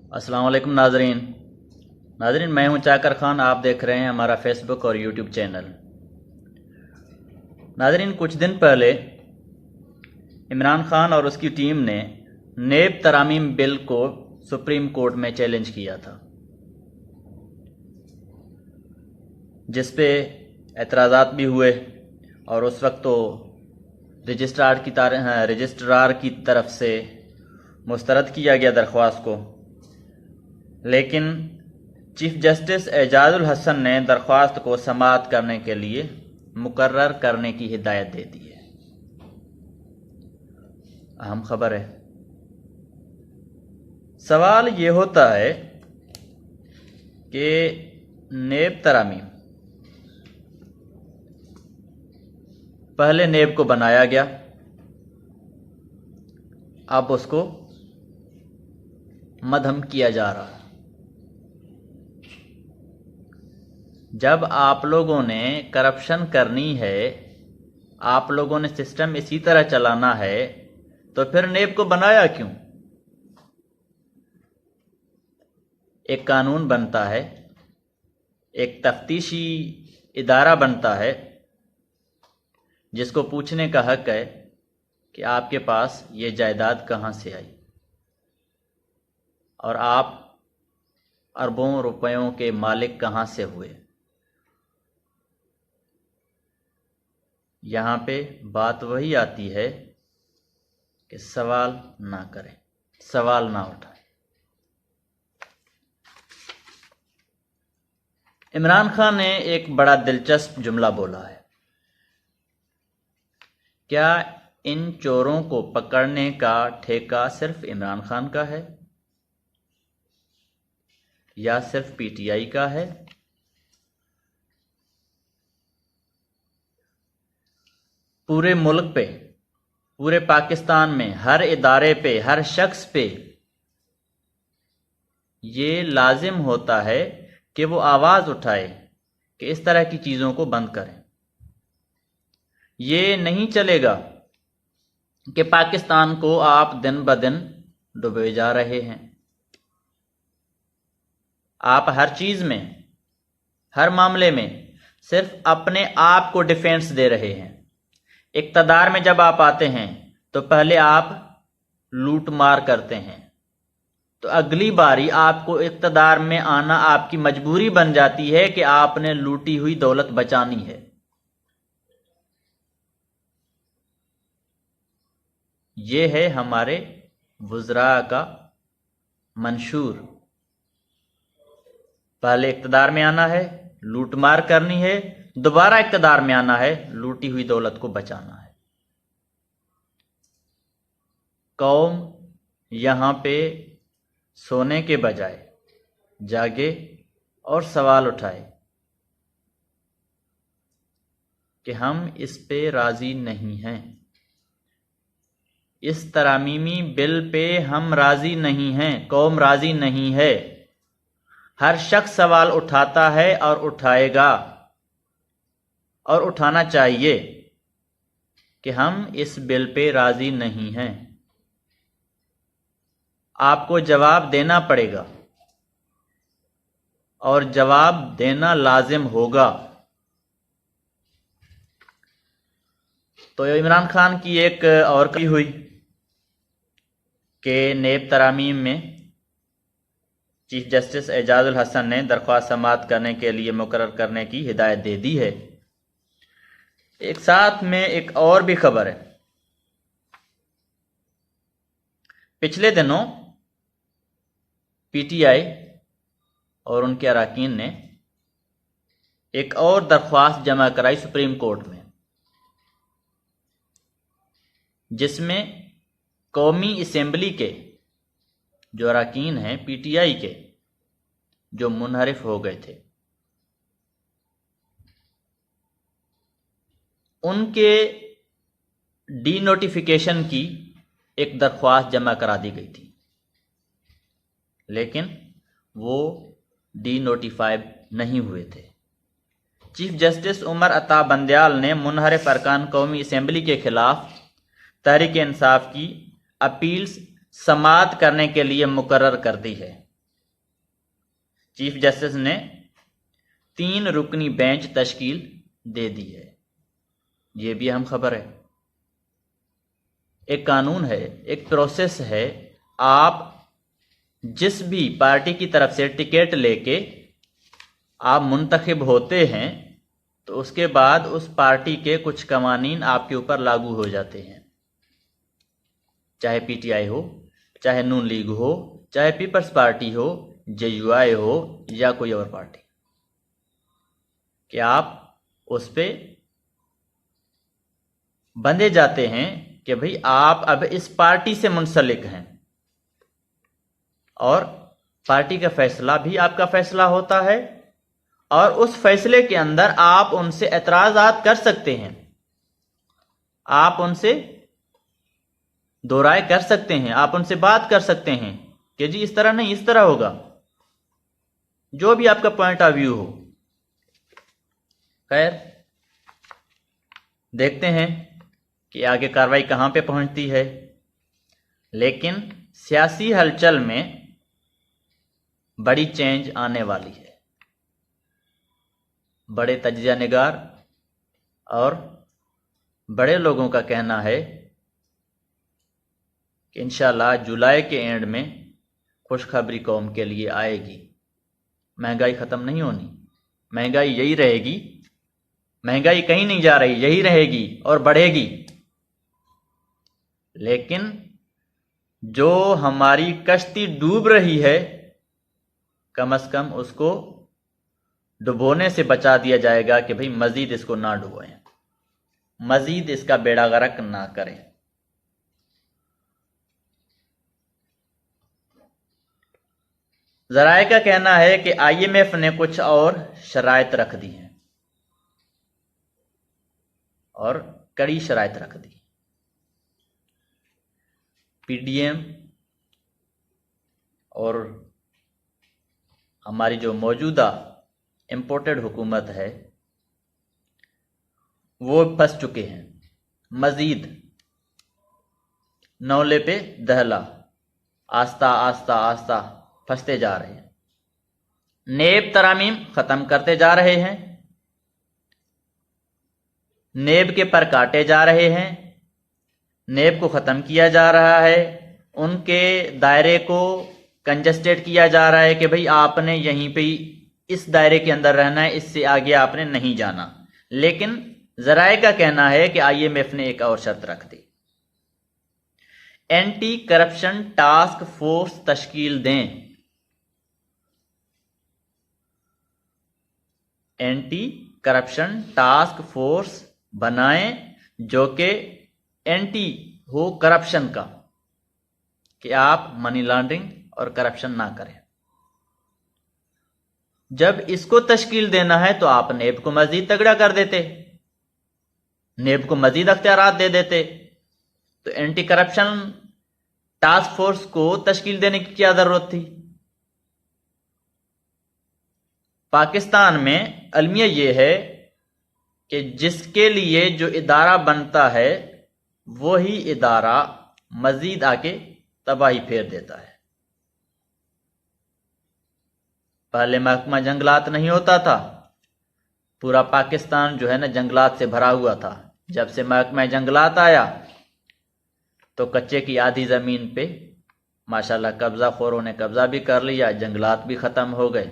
अस्सलाम वालेकुम नाजरीन, मैं हूं चाकर खान। आप देख रहे हैं हमारा फेसबुक और यूट्यूब चैनल। नाजरीन, कुछ दिन पहले इमरान खान और उसकी टीम ने नेब तरामीम बिल को सुप्रीम कोर्ट में चैलेंज किया था, जिस पे एतराज़ात भी हुए और उस वक्त तो रजिस्ट्रार की तरफ से मुस्तरद किया गया दरख्वास्त को। लेकिन चीफ जस्टिस एजाजुल हसन ने दरख्वास्त को समाअत करने के लिए मुकर्रर करने की हिदायत दे दी है। अहम खबर है। सवाल ये होता है कि नेब तरामीम, पहले नेब को बनाया गया, अब उसको मदहम किया जा रहा है। जब आप लोगों ने करप्शन करनी है, आप लोगों ने सिस्टम इसी तरह चलाना है, तो फिर नेब को बनाया क्यों? एक कानून बनता है, एक तफ्तीशी इदारा बनता है, जिसको पूछने का हक है कि आपके पास ये जायदाद कहाँ से आई और आप अरबों रुपयों के मालिक कहाँ से हुए। यहाँ पे बात वही आती है कि सवाल ना करें, सवाल ना उठाएं। इमरान खान ने एक बड़ा दिलचस्प जुमला बोला है। क्या इन चोरों को पकड़ने का ठेका सिर्फ इमरान खान का है या सिर्फ पीटीआई का है? पूरे मुल्क पे, पूरे पाकिस्तान में, हर इदारे पे, हर शख्स पे ये लाजिम होता है कि वो आवाज़ उठाए कि इस तरह की चीज़ों को बंद करें। ये नहीं चलेगा कि पाकिस्तान को आप दिन ब दिन डुबे जा रहे हैं। आप हर चीज़ में, हर मामले में सिर्फ अपने आप को डिफेंस दे रहे हैं। इक़्तिदार में जब आप आते हैं तो पहले आप लूट मार करते हैं, तो अगली बारी आपको इक़्तिदार में आना आपकी मजबूरी बन जाती है कि आपने लूटी हुई दौलत बचानी है। ये है हमारे वुज़रा का मंशूर। पहले इक़्तिदार में आना है, लूट मार करनी है, दोबारा इक़्तिदार में आना है, लूटी हुई दौलत को बचाना है। कौम यहाँ पे सोने के बजाय जागे और सवाल उठाए कि हम इस पे राज़ी नहीं हैं, इस तरामीमी बिल पे हम राज़ी नहीं हैं, कौम राज़ी नहीं है। हर शख्स सवाल उठाता है और उठाएगा और उठाना चाहिए कि हम इस बिल पे राज़ी नहीं हैं। आपको जवाब देना पड़ेगा और जवाब देना लाजिम होगा। तो इमरान खान की एक और कही हुई कि नेब तरामीम में चीफ जस्टिस एजाजुल हसन ने दरख्वास्त समाअत करने के लिए मुकर्रर करने की हिदायत दे दी है। एक साथ में एक और भी खबर है। पिछले दिनों पीटीआई और उनके अरकान ने एक और दरख्वास्त जमा कराई सुप्रीम कोर्ट में, जिसमें कौमी असेंबली के जो अरकान हैं पीटीआई के, जो मुनहरिफ हो गए थे, उनके डीनोटिफिकेशन की एक दरख्वास्त जमा करा दी गई थी, लेकिन वो डीनोटिफाइड नहीं हुए थे। चीफ जस्टिस उमर अता बंदयाल ने मुनहरिफ अरकान कौमी असेंबली के खिलाफ तहरीक इंसाफ की अपील समाअत करने के लिए मुकर्रर कर दी है। चीफ जस्टिस ने 3 रुकनी बेंच तश्कील दे दी है। ये भी अहम खबर है। एक कानून है, एक प्रोसेस है। आप जिस भी पार्टी की तरफ से टिकट लेके आप मुंतखब होते हैं तो उसके बाद उस पार्टी के कुछ कवानीन आपके ऊपर लागू हो जाते हैं, चाहे पीटीआई हो, चाहे नून लीग हो, चाहे पीपल्स पार्टी हो, जेयूआई हो या कोई और पार्टी, कि आप उस पे बंधे जाते हैं कि भाई आप अब इस पार्टी से मुंसलिक हैं और पार्टी का फैसला भी आपका फैसला होता है और उस फैसले के अंदर आप उनसे एतराज़ात कर सकते हैं, आप उनसे दो राय कर सकते हैं, आप उनसे बात कर सकते हैं कि जी इस तरह नहीं, इस तरह होगा, जो भी आपका पॉइंट ऑफ व्यू हो। खैर, देखते हैं कि आगे कार्रवाई कहां पे पहुंचती है। लेकिन सियासी हलचल में बड़ी चेंज आने वाली है। बड़े तजिया निगार और बड़े लोगों का कहना है कि इंशाल्लाह जुलाई के एंड में खुशखबरी कौम के लिए आएगी। महंगाई ख़त्म नहीं होनी, महंगाई यही रहेगी, महंगाई कहीं नहीं जा रही, यही रहेगी और बढ़ेगी। लेकिन जो हमारी कश्ती डूब रही है, कम से कम उसको डुबोने से बचा दिया जाएगा कि भाई मजीद इसको ना डुबोएं, मजीद इसका बेड़ा गर्क ना करें। ज़राए का कहना है कि आईएमएफ ने कुछ और शराइत रख दी हैं और कड़ी शराइत रख दी। पीडीएम और हमारी जो मौजूदा इम्पोर्टेड हुकूमत है वो फंस चुके हैं। मजीद नौले पे दहला, आस्ता आस्ता आस्ता फंसते जा रहे हैं। नेब तरामीम खत्म करते जा रहे हैं, नेब के पर काटे जा रहे हैं, नेब को ख़त्म किया जा रहा है, उनके दायरे को कंजस्टेड किया जा रहा है कि भाई आपने यहीं पे इस दायरे के अंदर रहना है, इससे आगे आपने नहीं जाना। लेकिन ज़राए का कहना है कि आईएमएफ ने एक और शर्त रख दी, एंटी करप्शन टास्क फोर्स तश्कील दें। एंटी करप्शन टास्क फोर्स बनाएं जो कि एंटी हो करप्शन का, कि आप मनी लॉन्ड्रिंग और करप्शन ना करें। जब इसको तश्कील देना है तो आप नेब को मजीद तगड़ा कर देते, नेब को मजीद अख्तियारात दे देते। तो एंटी करप्शन टास्क फोर्स को तश्कील देने की क्या जरूरत थी? पाकिस्तान में अलमिया यह है कि जिसके लिए जो इदारा बनता है वही इदारा मजीद आके तबाही फेर देता है। पहले महकमा जंगलात नहीं होता था, पूरा पाकिस्तान जो है ना जंगलात से भरा हुआ था। जब से महकमा जंगलात आया तो कच्चे की आधी ज़मीन पे माशाल्लाह कब्जा खोरों ने कब्जा भी कर लिया, जंगलात भी ख़त्म हो गए।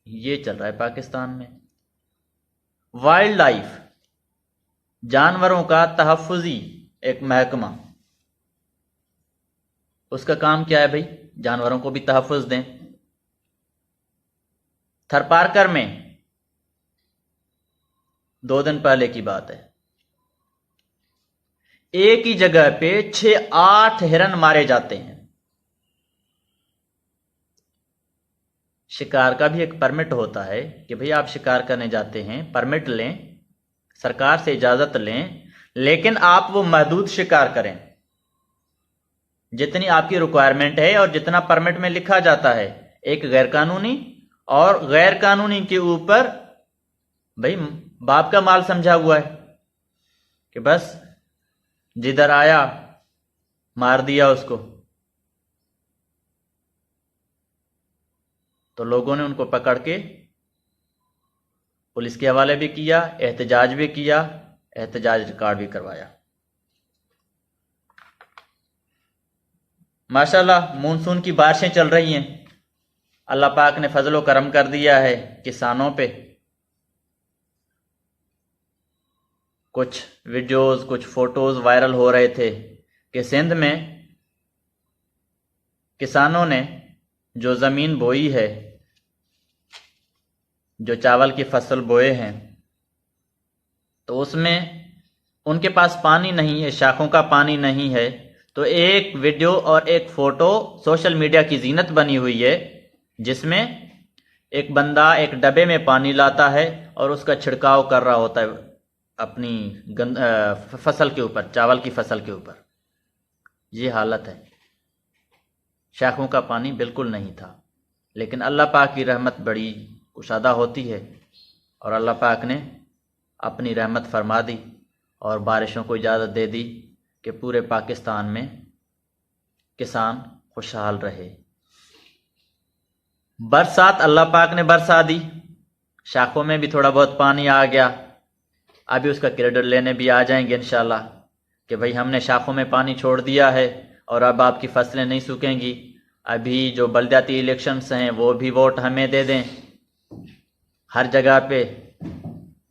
ये चल रहा है पाकिस्तान में। वाइल्ड लाइफ, जानवरों का तहफ़्फ़ुज़ी एक महकमा, उसका काम क्या है भाई? जानवरों को भी तहफ़्फ़ुज़ दें। थरपारकर में 2 दिन पहले की बात है, एक ही जगह पे 6-8 हिरन मारे जाते हैं। शिकार का भी एक परमिट होता है कि भाई आप शिकार करने जाते हैं, परमिट लें, सरकार से इजाजत लें, लेकिन आप वो महदूद शिकार करें जितनी आपकी रिक्वायरमेंट है और जितना परमिट में लिखा जाता है। एक गैर कानूनी और गैर कानूनी के ऊपर भाई बाप का माल समझा हुआ है कि बस जिधर आया मार दिया उसको। तो लोगों ने उनको पकड़ के पुलिस के हवाले भी किया, एहतजाज भी किया, एहतजाज रिकॉर्ड भी करवाया। माशाल्लाह मानसून की बारिशें चल रही हैं, अल्लाह पाक ने फजलो करम कर दिया है किसानों पे। कुछ वीडियोस, कुछ फोटोज वायरल हो रहे थे कि सिंध में किसानों ने जो ज़मीन बोई है, जो चावल की फसल बोए हैं, तो उसमें उनके पास पानी नहीं है, शाखों का पानी नहीं है। तो एक वीडियो और एक फ़ोटो सोशल मीडिया की जीनत बनी हुई है, जिसमें एक बंदा एक डब्बे में पानी लाता है और उसका छिड़काव कर रहा होता है अपनी फसल के ऊपर, चावल की फसल के ऊपर। ये हालत है, शाखों का पानी बिल्कुल नहीं था। लेकिन अल्लाह पाक की रहमत बड़ी कुशादा होती है और अल्लाह पाक ने अपनी रहमत फरमा दी और बारिशों को इजाज़त दे दी कि पूरे पाकिस्तान में किसान खुशहाल रहे। बरसात अल्लाह पाक ने बरसा दी, शाखों में भी थोड़ा बहुत पानी आ गया। अभी उसका क्रेडिट लेने भी आ जाएंगे इंशाल्लाह कि भाई हमने शाखों में पानी छोड़ दिया है और अब आपकी फसलें नहीं सूखेंगी। अभी जो बलदियाती इलेक्शंस हैं वो भी वोट हमें दे दें। हर जगह पे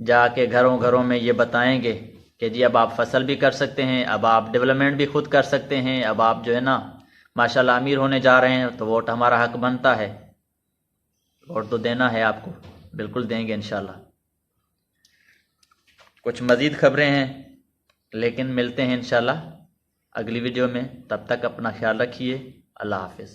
जाके घरों घरों में ये बताएंगे कि जी अब आप फसल भी कर सकते हैं, अब आप डेवलपमेंट भी खुद कर सकते हैं, अब आप जो है ना माशाल्लाह अमीर होने जा रहे हैं, तो वोट हमारा हक बनता है, वोट तो देना है आपको। बिल्कुल देंगे इंशाल्लाह। कुछ मज़ीद खबरें हैं, लेकिन मिलते हैं इंशाल्लाह अगली वीडियो में। तब तक अपना ख्याल रखिए। अल्लाह हाफिज़।